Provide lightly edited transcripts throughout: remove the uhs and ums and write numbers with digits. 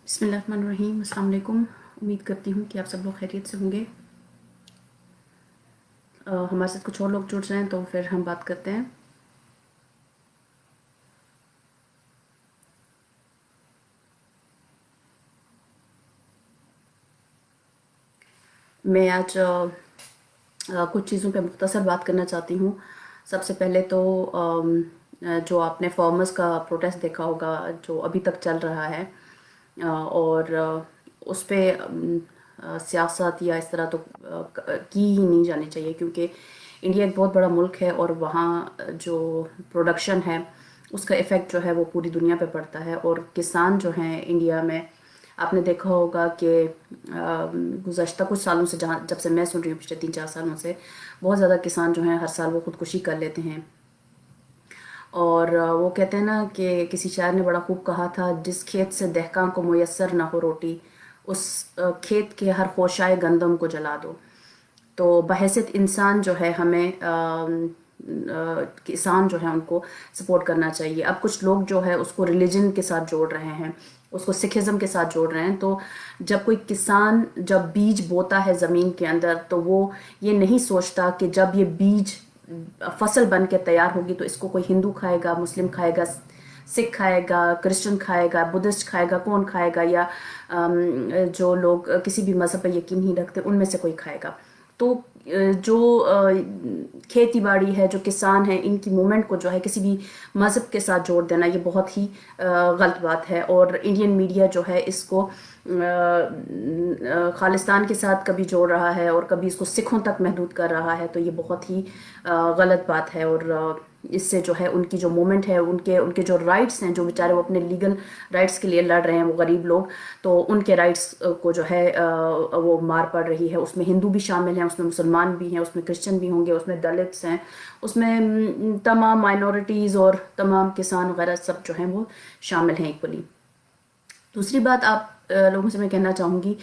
बिस्मिल्लाहिर्रहमानिर्रहीम। अस्सलाम वालेकुम। उम्मीद करती हूँ कि आप सब लोग खैरियत से होंगे। हमारे साथ कुछ और लोग जुड़ जाएं तो फिर हम बात करते हैं। मैं आज कुछ चीज़ों पे मुख्तसर बात करना चाहती हूँ। सबसे पहले तो जो आपने फार्मर्स का प्रोटेस्ट देखा होगा जो अभी तक चल रहा है, और उस पे सियासत या इस तरह तो की ही नहीं जानी चाहिए, क्योंकि इंडिया एक बहुत बड़ा मुल्क है और वहाँ जो प्रोडक्शन है उसका इफ़ेक्ट जो है वो पूरी दुनिया पे पड़ता है। और किसान जो हैं इंडिया में, आपने देखा होगा कि गुज़श्ता कुछ सालों से, जहाँ जब से मैं सुन रही हूँ पिछले 3-4 सालों से, बहुत ज़्यादा किसान जो हैं हर साल वो ख़ुदकुशी कर लेते हैं। और वो कहते हैं ना कि किसी शायर ने बड़ा खूब कहा था, जिस खेत से दहकान को मुयस्सर ना हो रोटी, उस खेत के हर खोशाए गंदम को जला दो। तो बहैसियत इंसान जो है हमें किसान जो है उनको सपोर्ट करना चाहिए। अब कुछ लोग जो है उसको रिलीजन के साथ जोड़ रहे हैं, उसको सिखिज़म के साथ जोड़ रहे हैं। तो जब कोई किसान जब बीज बोता है ज़मीन के अंदर, तो वो ये नहीं सोचता कि जब ये बीज फसल बन के तैयार होगी तो इसको कोई हिंदू खाएगा, मुस्लिम खाएगा, सिख खाएगा, क्रिश्चियन खाएगा, बुद्धिस्ट खाएगा, कौन खाएगा, या जो लोग किसी भी मज़हब पर यकीन नहीं रखते उनमें से कोई खाएगा। तो जो खेती बाड़ी है, जो किसान है, इनकी मूवमेंट को जो है किसी भी मज़हब के साथ जोड़ देना, ये बहुत ही गलत बात है। और इंडियन मीडिया जो है इसको खालिस्तान के साथ कभी जोड़ रहा है और कभी इसको सिखों तक महदूद कर रहा है, तो ये बहुत ही गलत बात है। और इससे जो है उनकी जो मूवमेंट है, उनके उनके जो राइट्स हैं, जो बेचारे वो अपने लीगल राइट्स के लिए लड़ रहे हैं, वो गरीब लोग, तो उनके राइट्स को जो है वो मार पड़ रही है। उसमें हिंदू भी शामिल हैं, उसमें मुसलमान भी हैं, उसमें क्रिश्चियन भी होंगे, उसमें दलित्स हैं, उसमें तमाम माइनॉरिटीज़ और तमाम किसान वगैरह सब जो हैं वो शामिल हैं इक्वली। दूसरी बात आप लोगों से मैं कहना चाहूँगी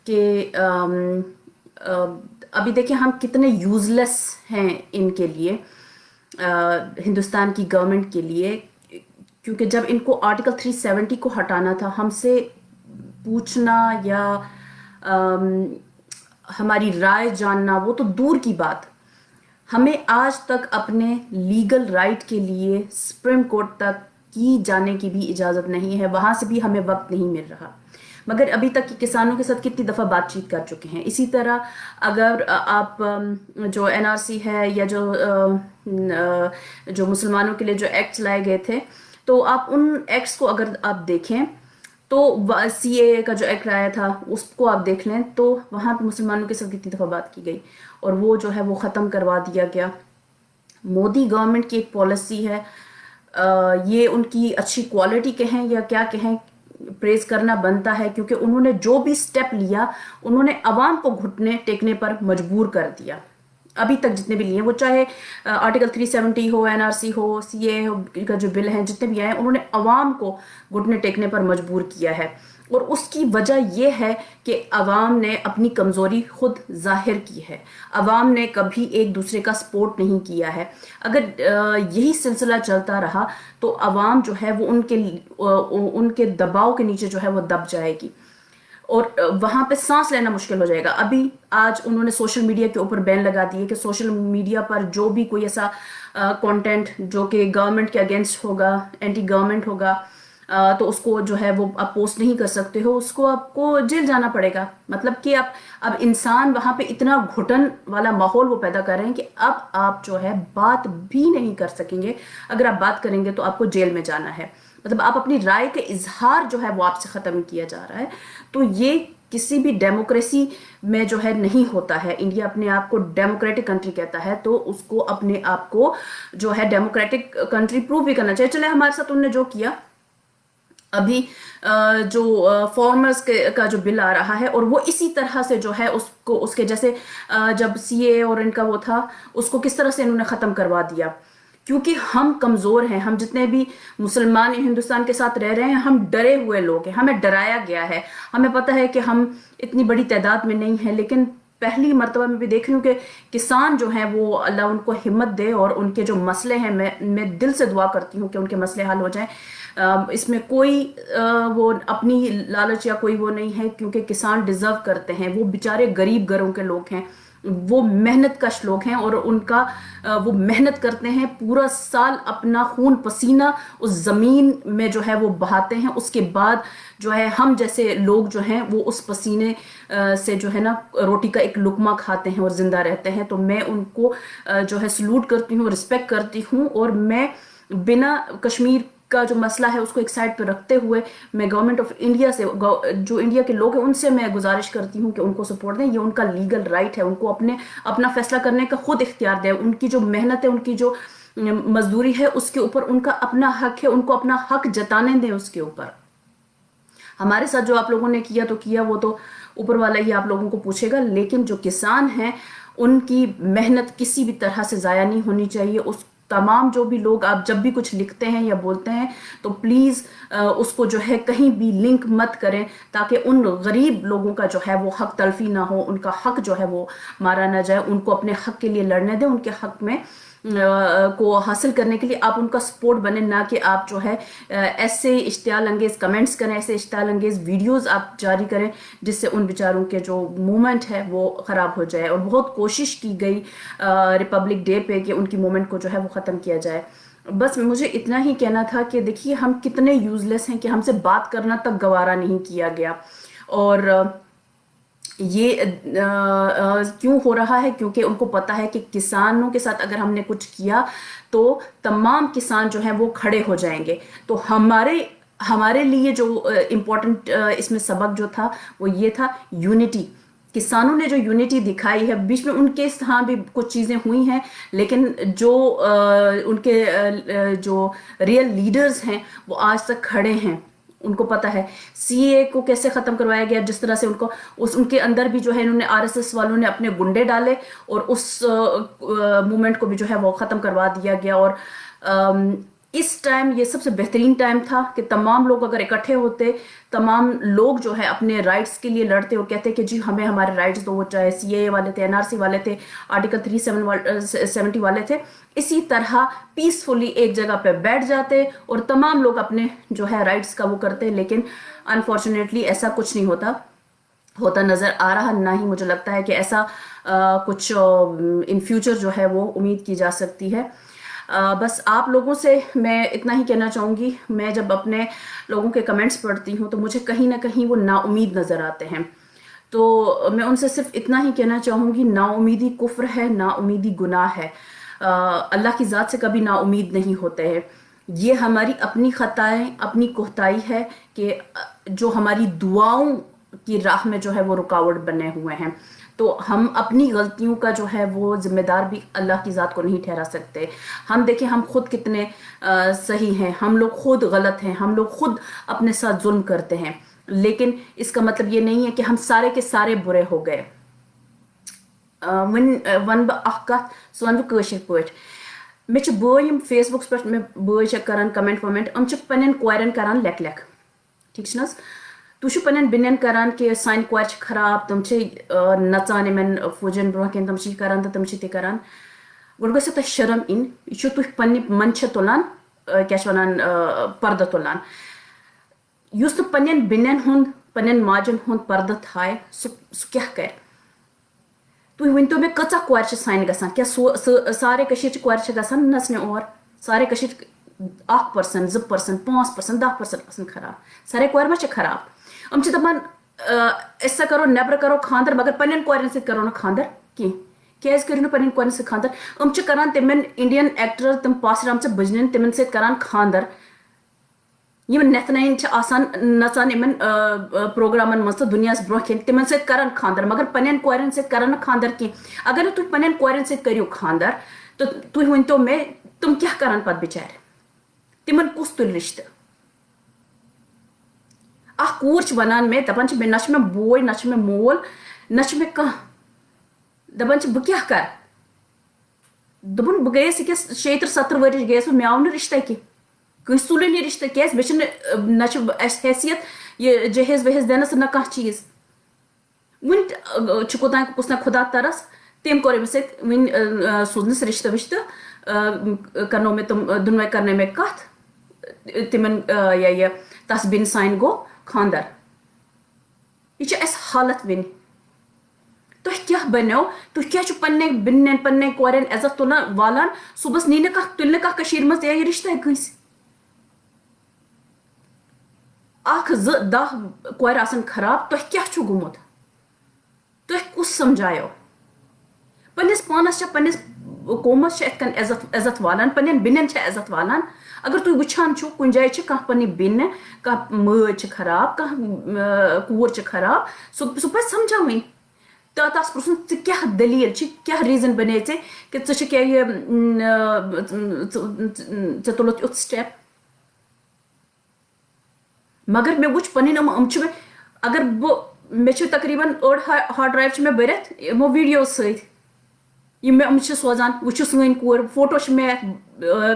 कि अभी देखिए हम कितने यूज़लेस हैं इनके लिए, हिंदुस्तान की गवर्नमेंट के लिए, क्योंकि जब इनको आर्टिकल 370 को हटाना था, हमसे पूछना या हमारी राय जानना वो तो दूर की बात, हमें आज तक अपने लीगल राइट के लिए सुप्रीम कोर्ट तक की जाने की भी इजाज़त नहीं है, वहाँ से भी हमें वक्त नहीं मिल रहा। मगर अभी तक किसानों के साथ कितनी दफ़ा बातचीत कर चुके हैं। इसी तरह अगर आप जो एनआरसी है या जो मुसलमानों के लिए जो एक्ट्स लाए गए थे, तो आप उन एक्ट्स को अगर आप देखें तो सीएए का जो एक्ट आया था उसको आप देख लें, तो वहाँ पे मुसलमानों के साथ कितनी दफ़ा बात की गई और वो जो है वो ख़त्म करवा दिया गया। मोदी गवर्नमेंट की एक पॉलिसी है, ये उनकी अच्छी क्वालिटी कहें या क्या कहें, प्रेज करना बनता है, क्योंकि उन्होंने जो भी स्टेप लिया उन्होंने अवाम को घुटने टेकने पर मजबूर कर दिया। अभी तक जितने भी लिए, वो चाहे आर्टिकल 370 हो, एनआरसी हो, सीए का जो बिल है, जितने भी आए, उन्होंने अवाम को घुटने टेकने पर मजबूर किया है। और उसकी वजह यह है कि अवाम ने अपनी कमज़ोरी खुद जाहिर की है, अवाम ने कभी एक दूसरे का सपोर्ट नहीं किया है। अगर यही सिलसिला चलता रहा तो अवाम जो है वो उनके दबाव के नीचे जो है वो दब जाएगी और वहाँ पे सांस लेना मुश्किल हो जाएगा। अभी आज उन्होंने सोशल मीडिया के ऊपर बैन लगा दिए कि सोशल मीडिया पर जो भी कोई ऐसा कंटेंट जो कि गवर्नमेंट के अगेंस्ट होगा, एंटी गवर्नमेंट होगा, तो उसको जो है वो आप पोस्ट नहीं कर सकते हो, उसको आपको जेल जाना पड़ेगा। मतलब कि अब इंसान वहाँ पे इतना घुटन वाला माहौल वो पैदा कर रहे हैं कि अब आप जो है बात भी नहीं कर सकेंगे। अगर आप बात करेंगे तो आपको जेल में जाना है। मतलब आप अपनी राय के इजहार जो है वो आपसे ख़त्म किया जा रहा है। तो ये किसी भी डेमोक्रेसी में जो है नहीं होता है। इंडिया अपने आप को डेमोक्रेटिक कंट्री कहता है, तो उसको अपने आप को जो है डेमोक्रेटिक कंट्री प्रूव भी करना चाहिए। चले हमारे साथ उन्होंने जो किया, अभी जो फार्मर्स का जो बिल आ रहा है, और वो इसी तरह से जो है उसको उसके जैसे जब सीए और इनका वो था, उसको किस तरह से इन्होंने ख़त्म करवा दिया। क्योंकि हम कमज़ोर हैं, हम जितने भी मुसलमान हिंदुस्तान के साथ रह रहे हैं, हम डरे हुए लोग हैं, हमें डराया गया है। हमें पता है कि हम इतनी बड़ी तादाद में नहीं हैं, लेकिन पहली मर्तबा में भी देख रही हूँ कि किसान जो हैं वो अल्लाह उनको हिम्मत दे और उनके जो मसले हैं मैं दिल से दुआ करती हूँ कि उनके मसले हल हो जाएं। इसमें कोई वो अपनी लालच या कोई वो नहीं है, क्योंकि किसान डिजर्व करते हैं। वो बेचारे गरीब घरों के लोग हैं, वो मेहनत कश लोग हैं और उनका वो मेहनत करते हैं, पूरा साल अपना खून पसीना उस ज़मीन में जो है वो बहाते हैं। उसके बाद जो है हम जैसे लोग जो हैं वो उस पसीने से जो है ना रोटी का एक लुकमा खाते हैं और ज़िंदा रहते हैं। तो मैं उनको जो है सलूट करती हूँ, रिस्पेक्ट करती हूँ। और मैं बिना कश्मीर का जो मसला है उसको एक साइड पे रखते हुए मैं गवर्नमेंट ऑफ इंडिया से, जो इंडिया के लोग हैं उनसे मैं गुजारिश करती हूँ कि उनको सपोर्ट दें। ये उनका लीगल राइट है, उनको अपना फैसला करने का खुद इख्तियार दें। उनकी जो मेहनत है, उनकी जो मजदूरी है, उसके ऊपर उनका अपना हक है, उनको अपना हक जताने दें उसके ऊपर। हमारे साथ जो आप लोगों ने किया तो किया, वो तो ऊपर वाला ही आप लोगों को पूछेगा, लेकिन जो किसान हैं उनकी मेहनत किसी भी तरह से ज़ाया नहीं होनी चाहिए। उस तमाम जो भी लोग, आप जब भी कुछ लिखते हैं या बोलते हैं तो प्लीज़ उसको जो है कहीं भी लिंक मत करें, ताकि उन गरीब लोगों का जो है वो हक तलफी ना हो, उनका हक जो है वो मारा ना जाए। उनको अपने हक के लिए लड़ने दें, उनके हक में को हासिल करने के लिए आप उनका सपोर्ट बने, ना कि आप जो है ऐसे इश्तियाल अंगेज कमेंट्स करें, ऐसे इश्तियाल अंगेज वीडियोस आप जारी करें जिससे उन बेचारों के जो मूवमेंट है वो ख़राब हो जाए। और बहुत कोशिश की गई रिपब्लिक डे पे कि उनकी मूवमेंट को जो है वो ख़त्म किया जाए। बस मुझे इतना ही कहना था कि देखिए हम कितने यूजलेस हैं कि हमसे बात करना तक गवारा नहीं किया गया। और ये क्यों हो रहा है? क्योंकि उनको पता है कि किसानों के साथ अगर हमने कुछ किया तो तमाम किसान जो हैं वो खड़े हो जाएंगे। तो हमारे लिए जो इम्पोर्टेंट इसमें सबक जो था वो ये था, यूनिटी। किसानों ने जो यूनिटी दिखाई है, बीच में उनके यहाँ भी कुछ चीज़ें हुई हैं, लेकिन जो उनके जो रियल लीडर्स हैं वो आज तक खड़े हैं। उनको पता है सीए को कैसे ख़त्म करवाया गया, जिस तरह से उनके अंदर भी जो है इन्होंने आरएसएस वालों ने अपने गुंडे डाले और उस मूवमेंट को भी जो है वो ख़त्म करवा दिया गया। और इस टाइम ये सबसे बेहतरीन टाइम था कि तमाम लोग अगर इकट्ठे होते, तमाम लोग जो है अपने राइट्स के लिए लड़ते और कहते कि जी हमें हमारे राइट्स दो, चाहे सीए वाले थे, एनआरसी वाले थे, आर्टिकल 370 वाले थे। इसी तरह पीसफुली एक जगह पे बैठ जाते और तमाम लोग अपने जो है राइट्स का वो करते। लेकिन अनफॉर्चुनेटली ऐसा कुछ नहीं होता नज़र आ रहा, ना ही मुझे लगता है कि ऐसा कुछ इन फ्यूचर जो है वो उम्मीद की जा सकती है। बस आप लोगों से मैं इतना ही कहना चाहूँगी, मैं जब अपने लोगों के कमेंट्स पढ़ती हूँ तो मुझे कहीं ना कहीं वो नाउमीद नज़र आते हैं। तो मैं उनसे सिर्फ इतना ही कहना चाहूँगी, नाउमीदी कुफ्र है, नाउमीदी गुनाह है। अल्लाह की ज़ात से कभी नाउमीद नहीं होते हैं। ये हमारी अपनी ख़ताएँ, अपनी कोताही है कि जो हमारी दुआओं की राह में जो है वो रुकावट बने हुए हैं। तो हम अपनी गलतियों का जो है वो जिम्मेदार भी अल्लाह की ज़ात को नहीं ठहरा सकते। हम देखें हम खुद कितने सही हैं, हम लोग खुद गलत हैं, हम लोग खुद अपने साथ जुल्म करते हैं, लेकिन इसका मतलब ये नहीं है कि हम सारे के सारे बुरे हो गए। वन बह सोन बशर पे मे बय फेसबुक पे मे बय करान कमेंट वमेंट, पन्न कोरन करान लेख ठीक ना। तुम पन्न बेन करान कि सान कोर खराब, तुम नचान इन फौजन ब्रोह कन, तुम करान तो तुम करान। गो गो तुम शर्म इन, यह तुम पन्ने मन तुलान क्या वन पर्दा तुलान। युस पन्न बेन हुंद पन्न माजन हुंद पर्दा थाए सह क्या कर। तुम वन तो मे कचा कोर सान गसान, क्या सारे कोर गसान नचने और सारे 1%, 2%, 5%, 10% खराब, सारे कोर मा खराब। हम दपान ऐसा करो नबर करो खानदर, मगर पन्न कोरन सत करो ना खानदर कह, क्या करो पन्न कोरन सत खानदर। हम करान तिमन इंडियन एक्टर तम पासराम बजन तिमन सत करान खानदर, यम नेथनाइन आसान नचान इन प्रोग्रामन मज तो दुनियास ब्रोह कन, तिमन सत करान खानदर, मगर पन्न कोरन सत करान खानदर कह। अगर तुम पन्न कोरन सत करो खानदर तो तुम वन तो मे तुम क्या करान पत बिचार, तिमन कुस तुल रिश्त। कूर वनान मे दपान मे ना मे बोय ना मे मोल ना मे कह, दपान बह क्या कर। दोपन बह गयस अकिस 76-70 वरिश गयस, मे आव रिश्ता कह, कंस तुल यह रिश्ता क्या ना हैसियत ये जहेज वहेज देनस ना कह चीज। ون کوتان کس نا خدا ترس تم کور أمس سۭتۍ ون سوزنس رشتہ وشتہ کرنو مے تم دۄنوے کرنے مے کتھ تمن یہ تس بیٚنہِ سانہِ گوٚو خاندر. یہ چھِ اَسہِ حالت ون تُہۍ کیٛاہ بنیو تُہۍ کیٛاہ چھِو پننہِ بیٚنٮ۪ن پننٮ۪ن کورٮ۪ن عزت تُلان والان صُبحس نی نہٕ کانٛہہ تُلہِ نہٕ کانٛہہ کٔشیٖرِ منٛز یہِ رشتہ کٲنٛسہِ اکھ زٕ دہ کورِ آسن خراب تۄہہِ کیٛاہ چھُو گوٚمُت تُہۍ کُس سمجھایو پننس پانس چھا پننس قومس چھِ یِتھ کٔنۍ عزت والان پننٮ۪ن بیٚنٮ۪ن چھِ عزت والان اگر تُہۍ وٕچھان چھِو کُنہِ جایہِ چھِ کانٛہہ پننہِ بیٚنہِ کانٛہہ مٲج چھِ خراب کانٛہہ کوٗر چھِ خراب سُہ پزِ سمجھاوٕنۍ تہٕ تس پرژھُن ژٕ کیٛاہ دٔلیٖل چھِ کیٛاہ ریٖزن بنے ژےٚ کہِ ژٕ چھُکھ یہِ ژےٚ تُلُتھ یُتھ سٹیپ. مگر مےٚ وٕچھ پنٕنۍ یِم چھِ اگر مےٚ چھِ تقریٖبن 8 ہارڈ ڈرایو چھِ مےٚ بٔرِتھ یِمو ویٖڈیو سۭتۍ یِم مےٚ یِم چھِ سوزان وٕچھِو سٲنۍ کورِ فوٹو چھِ مےٚ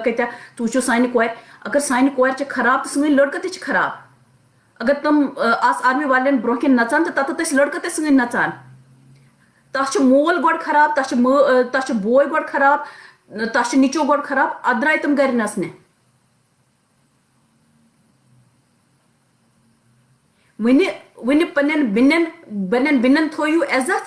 کۭتیاہ تُہۍ وٕچھِو سانہِ کورِ اگر سانہِ کورِ چھِ خراب تہٕ سٲنۍ لڑکہٕ تہِ چھِ خراب اگر تِم آس آرمی والٮ۪ن برونٛہہ کِنۍ نژان تہٕ تتٮ۪تھ ٲسۍ لڑکہٕ تہِ سٲنۍ نژان تس چھُ مول گۄڈٕ خراب تس چھُ بوے گۄڈٕ خراب تس چھُ نِچو گۄڈٕ خراب ادٕ درٛاے تِم گرِ نژنہِ. ونہِ پننٮ۪ن بیٚنٮ۪ن تھٲیِو عزت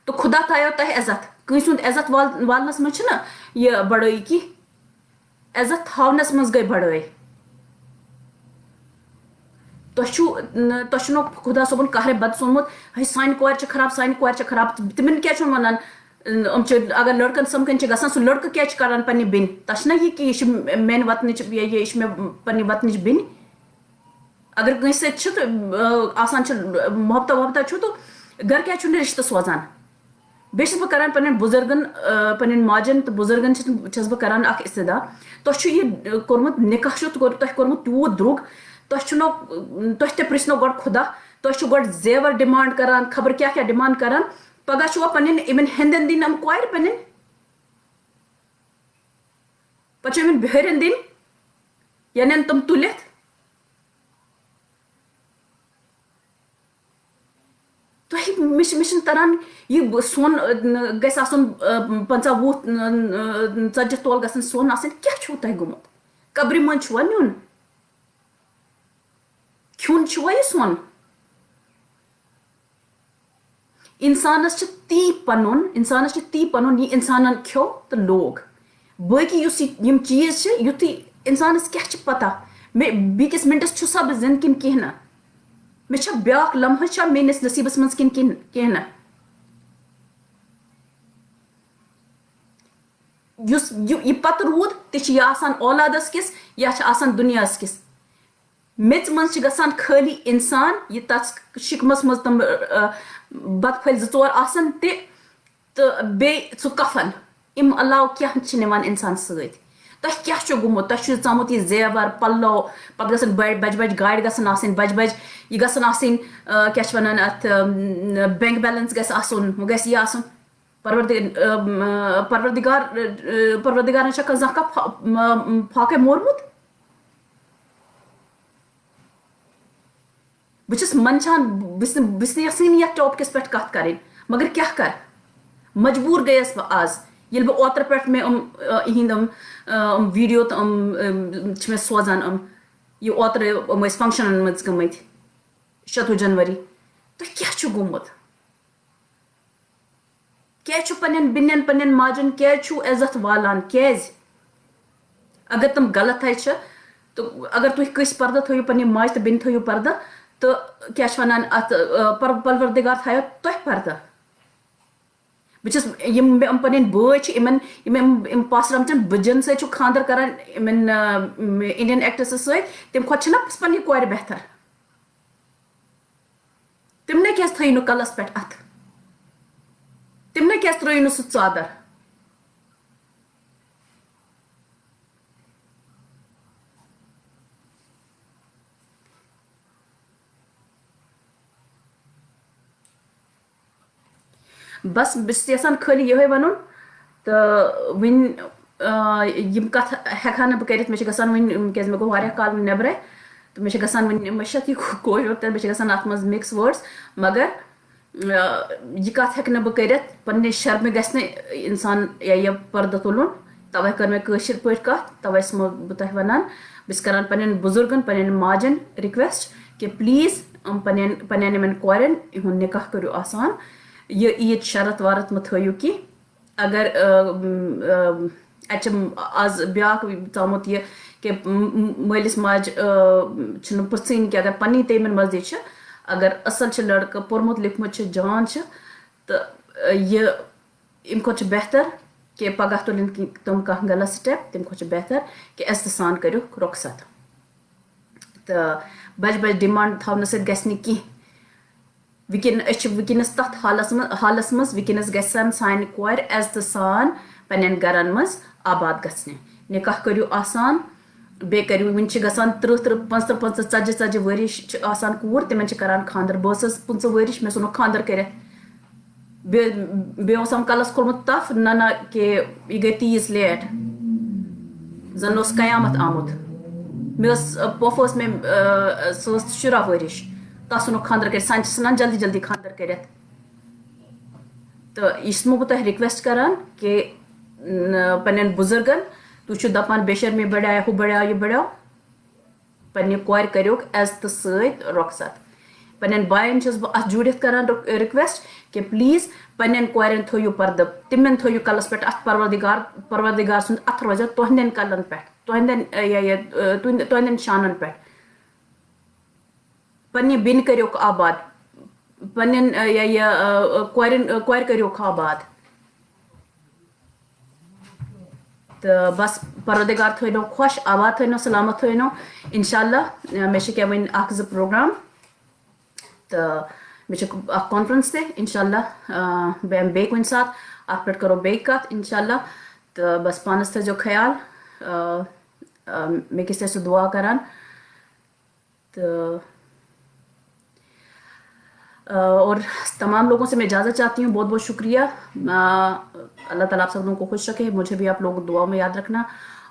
تہٕ خدا تھایو تۄہہِ عزت کٲنٛسہِ ہُنٛد عزت والنس منٛز چھُنہ یہِ بڑٲے کینٛہہ عزت تھاونس منٛز گٔے بڑٲے. تۄہہِ چھُنو خدا صٲبن قہرِ بد سوٗنمُت ہے سانہِ کورِ چھِ خراب سانہِ کورِ چھِ خراب تِمن کیٛاہ چھُنہٕ ونان یِم چھِ اگر لڑکن سمکھٕنۍ چھِ گژھان سُہ لڑکہٕ کیٛاہ چھُ کران پننہِ بیٚنہِ تس چھُنہ یہِ کہِ یہِ چھِ میانہِ وطنٕچ یہِ چھِ مےٚ پننہِ وطنٕچ بیٚنہِ. اگر کٲنٛسہِ سۭتۍ چھُ تہٕ آسان چھُ محبتہ وحبتہ چھُ تہٕ گرٕ کیٛازِ چھُنہٕ رشتہٕ سوزان. بیٚیہِ چھس بہٕ کران پننٮ۪ن بُزرگن پننٮ۪ن ماجن تہٕ بُزرگن چھس بہٕ کران اکھ استدا تۄہہِ چھُ یہِ کوٚرمُت نکاح چھُ تۄہہِ کوٚرمُت تیوٗت درٛوگ تۄہہِ چھُنو تۄہہِ تہِ پرژھنو گۄڈٕ خدا تۄہہِ چھُ گۄڈٕ زیور ڈِمانڈ کران خبر کیٛاہ کیٛاہ ڈِمانڈ کران پگاہ چھُوا پننٮ۪ن یِمن ہیٚندٮ۪ن دِنۍ یِم کورِ پننٮ۪ن پتہٕ چھُ یِمن بِہٲرٮ۪ن دِنۍ یا نِن تِم تُلِتھ. تۄہہِ مےٚ چھُنہٕ تران یہِ سۄن گژھِ آسُن 50-20 ژتجی تولہٕ گژھن سۄن آسٕنۍ کیٛاہ چھُو تۄہہِ گوٚمُت قبرِ منٛز چھُوا نیُن کھیوٚن چھُوا یہِ سۄن. انسانس چھِ تی پنُن یہِ انسانن کھیوٚو تہٕ لوگ باقٕے یُس یِم چیٖز چھِ یُتھُے انسانس کیٛاہ چھِ پتہ مےٚ بیٚکِس مِنٹس چھُسا بہٕ زِندٕ کِنہٕ کینٛہہ نہٕ مےٚ چھا بیٛاکھ لمحہٕ چھا میٲنِس نصیٖبس منٛز کِنہٕ کینٛہہ نہٕ. یُس یہِ پتہٕ روٗد تہِ چھِ یہِ آسان اولادس کِس یا چھِ آسان دُنیاہس کِس. میٚژِ منٛز چھِ گژھان خٲلی انسان یہِ تتھ شِکمس منٛز تِم بتہٕ پھٔلۍ 2-4 آسان تہِ تہٕ بیٚیہِ سُہ کفن امہِ علاوٕ کیٛاہ چھِ نِوان انسان سۭتۍ. تۄہہِ کیٛاہ چھُ گوٚمُت تۄہہِ چھُ ژامُت یہِ زیور پلو پتہٕ گژھن بجہِ گاڑِ گژھن آسٕنۍ بجہِ یہِ گژھن آسٕنۍ کیٛاہ چھِ ونان اتھ بینک بیلنس گژھِ آسُن ہُہ گژھِ یہِ آسُن پروردگارن چھا زانٛہہ فاقے مورمُت. بہٕ چھس منٛدچھان بہٕ چھس نہٕ یژھٲنی یتھ ٹاپکس پٮ۪ٹھ کتھ کرٕنۍ مگر کیٛاہ کرٕ مجبوٗر گٔیس بہٕ آز ییٚلہِ بہٕ اوترٕ پٮ۪ٹھ مےٚ یِہنٛدۍ ویٖڈیو تہٕ چھِ مےٚ سوزان یہِ اوترٕ یِم ٲسۍ فنٛکشنن منٛز گٔمٕتۍ 26 جنؤری. تۄہہِ کیٛاہ چھُ گوٚمُت کیٛازِ چھُ پننٮ۪ن بیٚنٮ۪ن پننٮ۪ن ماجن کیٛازِ چھُو عزت والان کیٛازِ اگر تِم غلط چھِ تہٕ اگر تُہۍ کٲنٛسہِ پردٕ تھٲیِو پننہِ ماجہِ تہٕ بیٚنہِ تھٲیِو پردٕ تہٕ کیٛاہ چھِ ونان اتھ پروردگار تھایو تۄہہِ پردٕ. بہٕ چھس یِم مےٚ پنٕنۍ بٲے چھِ یِم پاسٹر آمژن بٕجن سۭتۍ چھُ خاندر کران یِمن انڈین ایکٹرسس سۭتۍ تمہِ کھۄتہٕ چھِنہ پننہِ کورِ بہتر. تِمنٕے کیٛازِ تھٲیِو نہٕ کلس پٮ۪ٹھ اتھٕ تِمنٕے کیٛازِ ترٲیِو نہٕ سُہ ژادر. بس بہٕ چھس یژھان خٲلی یِہوے ونُن تہٕ وۄنۍ یِم کتھ ہٮ۪کہٕ ہا نہٕ بہٕ کٔرِتھ مےٚ چھِ گژھان وۄنۍ کیٛازِ مےٚ گوٚو واریاہ کال وۄنۍ نٮ۪برے تہٕ مےٚ چھِ گژھان وۄنۍ مٔشتھ یہِ کٲشُر تہٕ مےٚ چھِ گژھان اتھ منٛز مِکس وٲڈٕس مگر یہ کت ہیٚکہٕ نہٕ بہٕ کٔرِتھ پننہِ شرمہِ گژھِ نہٕ اِنسان یہ پردٕ تُلُن توے کٔر مےٚ کٲشِر پٲٹھۍ کتھ توے چھَس بہٕ تۄہہِ ونان بہٕ چھَس کران پننٮ۪ن بُزرگن پننٮ۪ن ماجن رِکویسٹ کہ پلیٖز پننٮ۪ن یِمن کورٮ۪ن یِہُنٛد نکاح کٔرِو آسان یہ عیٖد شرط وارت مہٕ تھٲیِو کینٛہہ اگر اَتہِ چھِ آز بیٛاکھ ژامُت یہِ کہ مٲلِس ماجہِ چھِنہٕ پرٛژھٕنۍ کہ اگر پننی تیمن منٛزٕے چھِ اگر اصل چھِ لڑکہٕ پوٚرمُت لیوٗکھمُت چھِ جان چھِ تہٕ یہِ اَمہِ کھۄتہٕ چھُ بہتر کہ پگاہ تُلٕنۍ تِم کانٛہہ غلط سٹیپ تمہِ کھۄتہٕ چھُ بہتر کہ عزتہٕ سان کٔرِکھ رۄخصت تہٕ بجہِ بجہِ ڈِمانڈ تھاونہٕ سۭتۍ گژھِ نہٕ کینٛہہ أسۍ چھِ وٕنکیٚنس تتھ حالس منٛز وٕنکیٚنس گژھن سانہِ کورِ عزتہٕ سان پننٮ۪ن گرن منٛز آباد گژھنہِ نکاح کٔرِو آسان بیٚیہِ کٔرِو وٕنہِ چھِ گژھان 30 35 ژتجی ؤرِش چھِ آسان کوٗر تِمن چھِ کران خانٛدر بہٕ ٲسٕس 15 ؤرِش مےٚ ژھُنُکھ خانٛدر کٔرِتھ بیٚیہِ اوسم کلس کھوٚلمُت تف نہ کہ یہِ گٔے تیٖژ لیٹ زن اوس قیامت آمُت مےٚ ٲس پۄپھ ٲس مےٚ سۄ ٲس 17 ؤرِش تتھ ژھُنُکھ خانٛدر کٔرِتھ سانہِ چھِ ژھٕنان جلدی جلدی خانٛدر کٔرِتھ تہٕ یہِ چھُسمو بہٕ تۄہہِ رِکویسٹ کران کہ پننٮ۪ن بُزرگن تُہۍ چھِو دپان بے شرمی بڑیو ہُہ بڑیو یہِ بڑیو پننہِ کورِ کٔرِوکھ عزتہٕ سۭتۍ رۄخصت پننٮ۪ن باین چھَس بہٕ اتھ جوٗڑِتھ کران رِکویسٹ کہ پلیٖز پننٮ۪ن کورٮ۪ن تھٲیِو پردٕ تِمن تھٲیِو کلس پٮ۪ٹھ اتھ پروردگار سُنٛد اتھ روزِ تُہنٛدٮ۪ن کلن پٮ۪ٹھ تُہنٛدٮ۪ن شانن پٮ۪ٹھ پننہِ بیٚنہِ کٔرِوکھ آباد پننٮ۪ن کورِ کٔرِوکھ آباد تہٕ بس پروردگار تھٲینو خۄش آباد تھٲینو سلامت تھٲینو انشاء اللہ مےٚ چھِ کینٛہہ وۄنۍ 1-2 پروگرام تہٕ مےٚ چھِ اکھ کانفرنس تہِ انشاء اللہ بہٕ یِمہٕ بیٚیہِ کُنہِ ساتہٕ اتھ پٮ۪ٹھ کرو بیٚیہِ کتھ انشاء اللہ تہٕ بس پانس تھٲیزیو خیال مےٚ کِس ٲسِو دعا کران تہٕ اور تمام لوگوں سے میں اجازت چاہتی ہوں بہت بہت شکریہ اللہ تعالیٰ آپ سب لوگوں کو خوش رکھے مجھے بھی آپ لوگ دعاؤں میں یاد رکھنا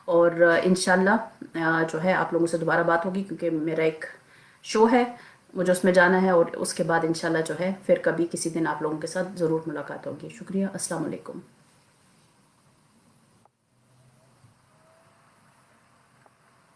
اور انشاءاللہ جو ہے آپ لوگوں سے دوبارہ بات ہوگی کیونکہ میرا ایک شو ہے مجھے اس میں جانا ہے اور اس کے بعد انشاءاللہ جو ہے پھر کبھی کسی دن آپ لوگوں کے ساتھ ضرور ملاقات ہوگی شکریہ السلام علیکم